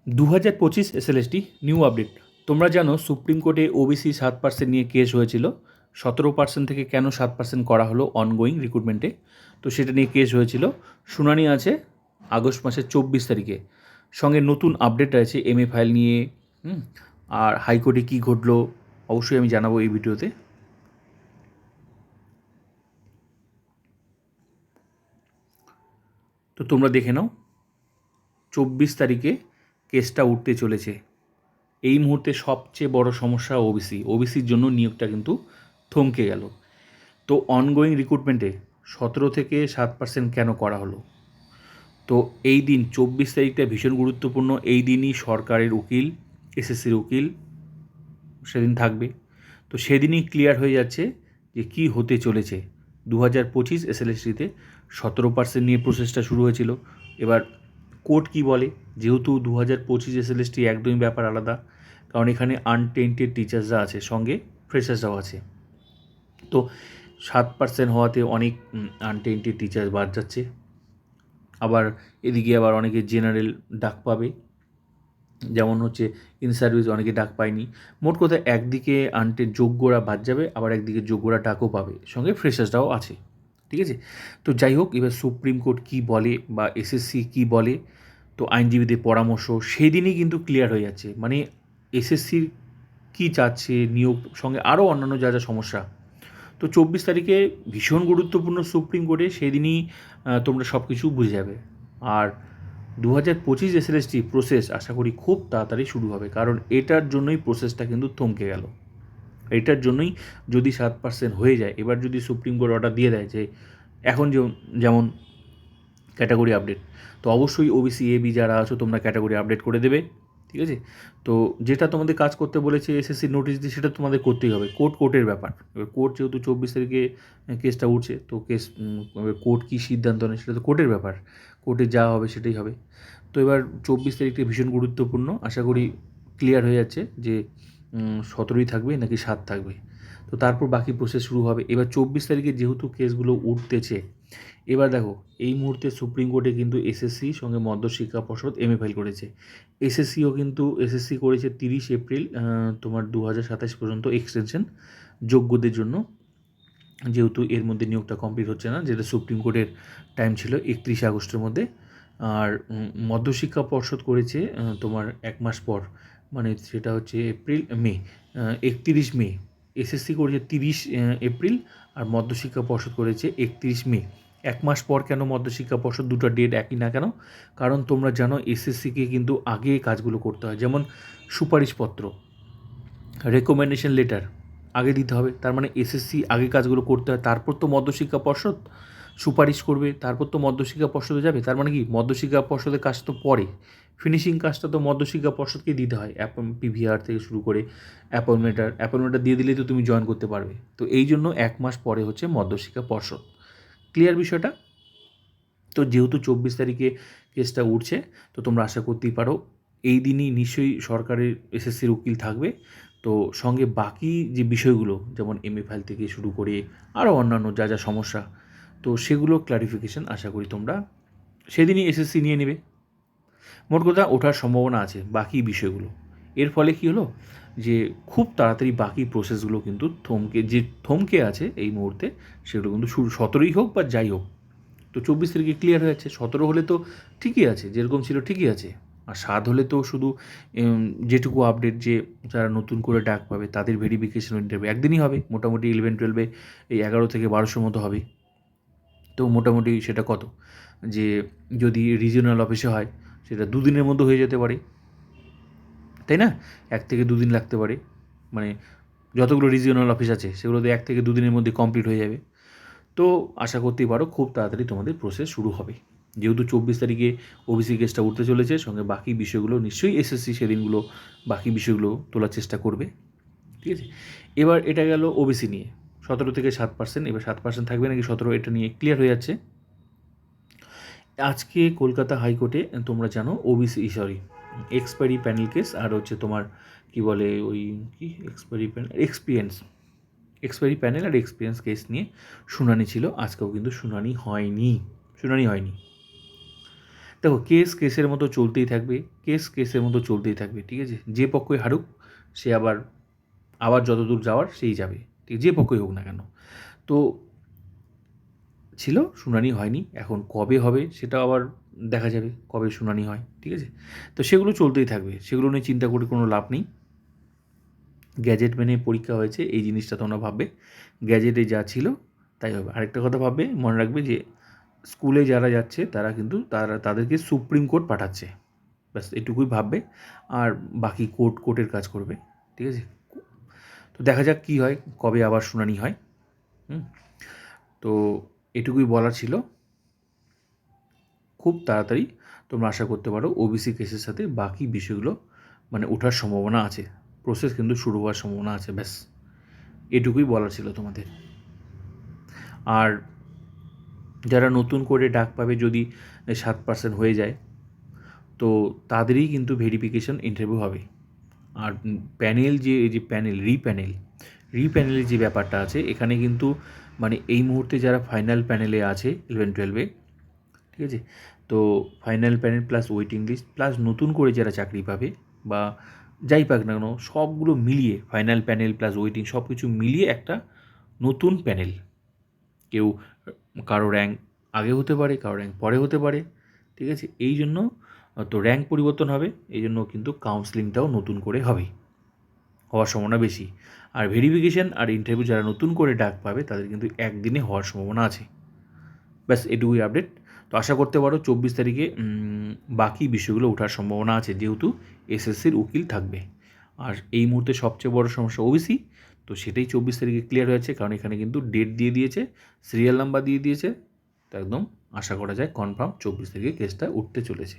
2025 SLST new update. তোমরা জানো supreme কোর্টে ওবিসি 7% নিয়ে কেস হয়েছিল। 17% থেকে কেন 7% করা হলো অনগোয়িং রিক্রুটমেন্টে, তো সেটা নিয়ে কেস হয়েছিল। শুনানি আছে আগস্ট মাসের 24 তারিখে। সঙ্গে নতুন আপডেট আছে এমএ ফাইল নিয়ে। আর হাইকোর্টে কী ঘটলো অবশ্যই আমি জানাবো এই ভিডিওতে। তো তোমরা দেখে নাও, 24 তারিখে কেসটা উঠতে চলেছে। এই মুহূর্তে সবচেয়ে বড় সমস্যা ওবিসির জন্য নিয়োগটা কিন্তু থমকে গেল। তো অনগোয়িং রিক্রুটমেন্টে 17 থেকে 7% কেন করা হলো? তো এই দিন 24 তারিখটা ভীষণ গুরুত্বপূর্ণ। এই দিনই সরকারের উকিল, এসএসসির উকিল সেদিন থাকবে। তো সেদিনই ক্লিয়ার হয়ে যাচ্ছে যে কী হতে চলেছে। 2025 এসএলএসটিতে 17% নিয়ে প্রসেসটা শুরু হয়েছিল। এবার কোর্ট কী বলে, যেহেতু 2025 এসএলএসটি একদমই ব্যাপার আলাদা, কারণ এখানে আনটেন্টেড টিচার্সরা আছে, সঙ্গে ফ্রেশার্সরাও আছে। তো 7% হওয়াতে অনেক আনটেন্টেড টিচার বাদ যাচ্ছে। আবার এদিকে আবার অনেকে জেনারেল ডাক পাবে, যেমন হচ্ছে ইন সার্ভিস অনেকে ডাক পায়নি। মোট কথা একদিকে যোগ্যরা বাদ যাবে, আবার একদিকে যোগ্যরা ডাকও পাবে, সঙ্গে ফ্রেশার্সরাও আছে। ঠিক আছে, তো যাই হোক, এবার সুপ্রিম কোর্ট কী বলে বা এসএসসি কী বলে, তো আইনজীবীদের পরামর্শ সেই দিনই কিন্তু ক্লিয়ার হয়ে যাচ্ছে। মানে এসএসসির কী চাচ্ছে নিয়োগ, সঙ্গে আরও অন্যান্য যা যা সমস্যা। তো 24 তারিখে ভীষণ গুরুত্বপূর্ণ সুপ্রিম কোর্টে, সেদিনই তোমরা সব কিছু বুঝে যাবে। আর 2025 এসএলএসটি প্রসেস আশা করি খুব তাড়াতাড়ি শুরু হবে, কারণ এটার জন্যই প্রসেসটা কিন্তু থমকে গেল। এটার জন্যই যদি 7% হয়ে যায়, এবার যদি সুপ্রিম কোর্ট অর্ডার দিয়ে দেয় যে এখন যেমন ক্যাটাগরি আপডেট, তো অবশ্যই ওবিসি এবি যারা আছো তোমরা ক্যাটাগরি আপডেট করে দেবে। ঠিক আছে, তো যেটা তোমাদের কাজ করতে বলেছে এসএসসি নোটিশ দিয়ে, সেটা তোমাদের করতেই হবে। কোর্টের ব্যাপার। এবার কোর্ট যেহেতু 24 তারিখে কেসটা উঠছে, তো কোর্ট কী সিদ্ধান্ত নেয় সেটা তো কোর্টের ব্যাপার। কোর্টে যা হবে সেটাই হবে। তো এবার 24 তারিখটা ভীষণ গুরুত্বপূর্ণ। আশা করি ক্লিয়ার হয়ে যাচ্ছে যে 17ই থাকবে নাকি 7 থাকবে। তো তারপর বাকি প্রসেস শুরু হবে। এবার 24 তারিখে যেহেতু কেসগুলো উঠতেছে, এবার দেখো এই মুহূর্তে সুপ্রিম কোর্টে কিন্তু এসএসসি সঙ্গে মধ্যশিক্ষা পর্ষদ এমএ ফাইল করেছে। এসএসসি করেছে 30 এপ্রিল তোমার 2027 পর্যন্ত এক্সটেনশন যোগ্যদের জন্য, যেহেতু এর মধ্যে নিয়োগটা কমপ্লিট হচ্ছে না, যেটা সুপ্রিম কোর্টের টাইম ছিল 31 আগস্টের মধ্যে। আর মধ্যশিক্ষা পর্ষদ করেছে তোমার 1 মাস পর, মানে সেটা হচ্ছে মে 31 মে। এসএসসি করেছে 30 এপ্রিল, আর মধ্যশিক্ষা পর্ষদ করেছে 31 মে। 1 মাস পর কেন মধ্যশিক্ষা পর্ষদ, দুটো ডেট একই না কেন? কারণ তোমরা জানো এসএসসিকে কিন্তু আগে কাজগুলো করতে হয়, যেমন সুপারিশপত্র, রেকমেন্ডেশন লেটার আগে দিতে হবে। তার মানে এসএসসি আগে কাজগুলো করতে হয়, তারপর তো মধ্যশিক্ষা পর্ষদ সুপারিশ করবে, তারপর তো মধ্যশিক্ষা পর্ষদে যাবে। তার মানে কি মধ্যশিক্ষা পর্ষদের কাজ তো পরে, ফিনিশিং কাজটা তো মধ্যশিক্ষা পর্ষদকে দিতে হয়। পিভিআর থেকে শুরু করে অ্যাপয়েন্টমেন্টটা দিয়ে দিলেই তো তুমি জয়েন করতে পারবে। তো এই জন্য 1 মাস পরে হচ্ছে মধ্যশিক্ষা পর্ষদ। ক্লিয়ার বিষয়টা? তো যেহেতু 24 তারিখে কেসটা উঠছে, তো তোমরা আশা করতেই পারো এই দিনই নিশ্চয়ই সরকারের এসএসসির উকিল থাকবে। তো সঙ্গে বাকি যে বিষয়গুলো, যেমন এমএ ফাইল থেকে শুরু করে আরও অন্যান্য যা যা সমস্যা, তো সেগুলো ক্লারিফিকেশন আশা করি তোমরা সেদিনই এসএসসি নিয়ে নেবে। মোট কথা ওঠার সম্ভাবনা আছে বাকি বিষয়গুলো। এর ফলে কী হলো, যে খুব তাড়াতাড়ি বাকি প্রসেসগুলো কিন্তু থমকে আছে এই মুহূর্তে, সেগুলো কিন্তু 17ই হোক বা যাই হোক। তো 24 তারিখে ক্লিয়ার হয়ে যাচ্ছে। 17 হলে তো ঠিকই আছে, যেরকম ছিল ঠিকই আছে। আর 7 হলে তো শুধু যেটুকু আপডেট, যে যারা নতুন করে ডাক পাবে তাদের ভেরিফিকেশন ইন্টারভিউ একদিনই হবে। মোটামুটি 11-12 এই 11 থেকে 1200 মতো হবে। তো মোটামুটি সেটা কত, যে যদি রিজিওনাল অফিসে হয় সেটা 2 দিনের মধ্যে হয়ে যেতে পারে, তাই না? 1 থেকে 2 দিন লাগতে পারে। মানে যতগুলো রিজিওনাল অফিস আছে সেগুলোতে 1 থেকে 2 দিনের মধ্যে কমপ্লিট হয়ে যাবে। তো আশা করতেই পারো খুব তাড়াতাড়ি তোমাদের প্রসেস শুরু হবে। যেহেতু 24 তারিখে ওবিসি কেসটা উঠতে চলেছে, সঙ্গে বাকি বিষয়গুলো নিশ্চয়ই এসএসসি সেদিনগুলো বাকি বিষয়গুলো তোলার চেষ্টা করবে। ঠিক আছে, এবার এটা গেল ওবিসি নিয়ে 17 থেকে 7%। এবার 7% থাকবে নাকি 17, এটা নিয়ে ক্লিয়ার হয়ে যাচ্ছে। আজকে কলকাতা হাইকোর্টে তোমরা জানো এক্সপায়ারি প্যানেল কেস, আর হচ্ছে তোমার কি বলে ওই কি এক্সপায়ারি প্যানেল আর এক্সপিরিয়েন্স কেস নিয়ে শুনানি ছিল। আজকেও কিন্তু শুনানি হয়নি। দেখো কেস কেসের মতো চলতেই থাকবে, কেস কেসের মতো চলতেই থাকবে, ঠিক আছে। যে পক্ষই হারুক সে আবার আবার যতদূর যাওয়ার সেই যাবে, ঠিক যে পক্ষই হোক না কেন। তো ছিল, শুনানি হয়নি, এখন কবে হবে সেটা আবার দেখা যাবে, কবে শুনানি হয়, ঠিক আছে। তো সেগুলো চলতেই থাকবে, সেগুলো নিয়ে চিন্তা করে কোনো লাভ নেই। গ্যাজেট মেনে পরীক্ষা হয়েছে এই জিনিসটা তোমরা ভাববে, গ্যাজেটে যা ছিল তাই হবে। আরেকটা কথা ভাববে, মনে রাখবে যে স্কুলে যারা যাচ্ছে তারা কিন্তু তাদেরকে সুপ্রিম কোর্ট পাঠাচ্ছে, ব্যাস এটুকুই ভাববে। আর বাকি কোর্টের কাজ করবে, ঠিক আছে। তো দেখা যাক কী হয়, কবে আবার শুনানি হয়। তো এটুকুই বলার ছিল। খুব তাড়াতাড়ি তোমরা আশা করতে পারো ওবিসি কেসের সাথে বাকি বিষয়গুলো মানে ওঠার সম্ভাবনা আছে, প্রসেস কিন্তু শুরু হওয়ার সম্ভাবনা আছে, ব্যাস এটুকুই বলার ছিল তোমাদের। আর যারা নতুন করে ডাক পাবে যদি 7% হয়ে যায়, তো তাদেরই কিন্তু ভেরিফিকেশন ইন্টারভিউ হবে। আর প্যানেল যে রিপ্যানেলের যে ব্যাপারটা আছে, এখানে কিন্তু মানে এই মুহূর্তে যারা ফাইনাল প্যানেলে আছে 11-12-এ, ঠিক আছে, তো final panel plus waiting list plus নতুন করে যারা চাকরি পাবে বা যাই পাক না কেন, সবগুলো মিলিয়ে ফাইনাল প্যানেল প্লাস ওয়েটিং সব কিছু মিলিয়ে একটা নতুন প্যানেল। কেউ কারো র্যাঙ্ক আগে হতে পারে, কারো র্যাঙ্ক পরে হতে পারে, ঠিক আছে। এই জন্য তো র্যাঙ্ক পরিবর্তন হবে, এই জন্য কিন্তু কাউন্সেলিংটাও নতুন করে হবে, হওয়ার সম্ভাবনা বেশি। আর ভেরিফিকেশান আর ইন্টারভিউ যারা নতুন করে ডাক পাবে তাদের কিন্তু একদিনে হওয়ার সম্ভাবনা আছে, ব্যাস এটুকুই আপডেট। তো আশা করতে পারো 24 তারিখে বাকি বিষয়গুলো ওঠার সম্ভাবনা আছে, যেহেতু এসএসসির উকিল থাকবে। আর এই মুহূর্তে সবচেয়ে বড় সমস্যা ওবিসি, তো সেটাই 24 তারিখে ক্লিয়ার হয়েছে, কারণ এখানে কিন্তু ডেট দিয়ে দিয়েছে, সিরিয়াল নাম্বার দিয়ে দিয়েছে, তো একদম আশা করা যায় কনফার্ম 24 তারিখে কেসটা উঠতে চলেছে।